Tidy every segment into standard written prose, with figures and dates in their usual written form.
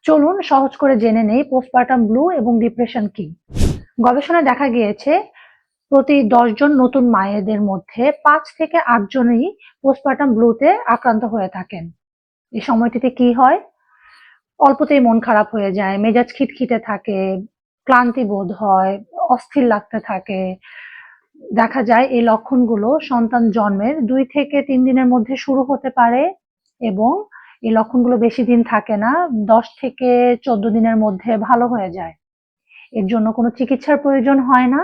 চলুন সহজ করে জেনে নেই পোস্টপার্টাম ব্লু এবং ডিপ্রেশন কি। গবেষণায় দেখা গিয়েছে প্রতি 10 জন নতুন মায়েদের মধ্যে 5 থেকে 8 জনই পোস্টপার্টাম ব্লুতে আক্রান্ত হয়ে থাকেন। এই সময়টিতে কি হয়? অল্পতেই মন খারাপ হয়ে যায়, মেজাজ খিটখিটে থাকে, ক্লান্তি বোধ হয়, অস্থির লাগতে থাকে। দেখা যায় এই লক্ষণগুলো সন্তান জন্মের 2 থেকে 3 দিনের মধ্যে শুরু হতে পারে এবং এই লক্ষণগুলো বেশি দিন থাকে না, 10 থেকে 14 দিনের মধ্যে ভালো হয়ে যায়। এর জন্য কোনো চিকিৎসার প্রয়োজন হয় না।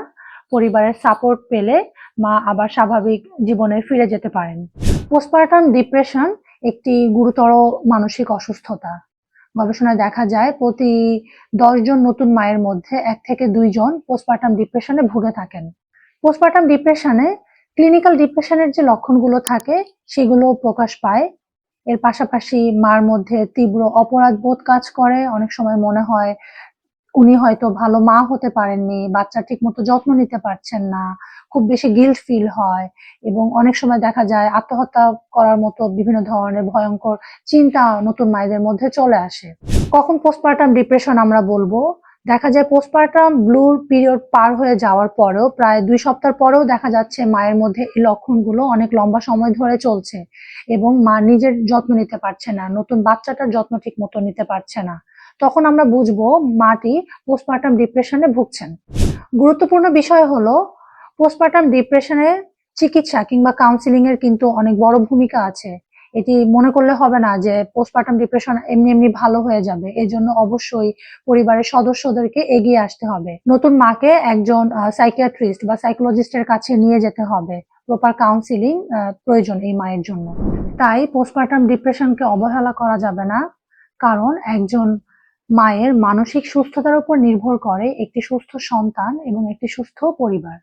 পরিবারের সাপোর্ট পেলে মা আবার স্বাভাবিক জীবনে ফিরে যেতে পারেন। পোস্টপার্টাম ডিপ্রেশন একটি গুরুতর মানসিক অসুস্থতা। গবেষণায় দেখা যায় প্রতি 10 জন নতুন মায়ের মধ্যে 1 থেকে 2 জন পোস্টপার্টাম ডিপ্রেশনে ভুগে থাকেন। পোস্টপার্টাম ডিপ্রেশনে ক্লিনিক্যাল ডিপ্রেশনের যে লক্ষণগুলো থাকে সেগুলো প্রকাশ পায়। এর পাশাপাশি মার মধ্যে তীব্র অপরাধবোধ কাজ করে। অনেক সময় মনে হয় উনি হয়তো ভালো মা হতে পারেননি, বাচ্চার ঠিকমতো যত্ন নিতে পারছেন না, খুব বেশি গিল্ট ফিল হয় এবং অনেক সময় দেখা যায় আত্মহত্যা করার মতো বিভিন্ন ধরনের ভয়ঙ্কর চিন্তা নতুন মায়েদের মধ্যে চলে আসে। কখন পোস্টপার্টাম ডিপ্রেশন আমরা বলবো? দেখা যায় পোস্টপার্টাম ব্লুর পিরিয়ড পার হয়ে যাওয়ার পরেও প্রায় 2 সপ্তাহ পরেও দেখা যাচ্ছে মায়ের মধ্যে এই লক্ষণগুলো অনেক লম্বা সময় ধরে চলছে এবং মা নিজের যত্ন নিতে পারছে না, নতুন বাচ্চাটার যত্ন ঠিকমতো নিতে পারছে না। তখন আমরা বুঝবো মাটি পোস্টপার্টাম ডিপ্রেশনে ভুগছেন। গুরুত্বপূর্ণ বিষয় হলো পোস্টপার্টাম ডিপ্রেশনে চিকিৎসা কিংবা কাউন্সিলিং এর কিন্তু অনেক বড় ভূমিকা আছে। এটি মনে করলে হবে না যে পোস্টপার্টাম ডিপ্রেশন এমনি এমনি ভালো হয়ে যাবে। এজন্য অবশ্যই পরিবারের সদস্যদেরকে এগিয়ে আসতে হবে। নতুন মাকে একজন সাইকিয়াট্রিস্ট বা সাইকোলজিস্টের কাছে নিয়ে যেতে হবে। প্রপার কাউন্সিলিং প্রয়োজন এই মায়ের জন্য। তাই পোস্টপার্টাম ডিপ্রেশনকে অবহেলা করা যাবে না, কারণ একজন মায়ের মানসিক সুস্থতার উপর নির্ভর করে একটি সুস্থ সন্তান এবং একটি সুস্থ পরিবার।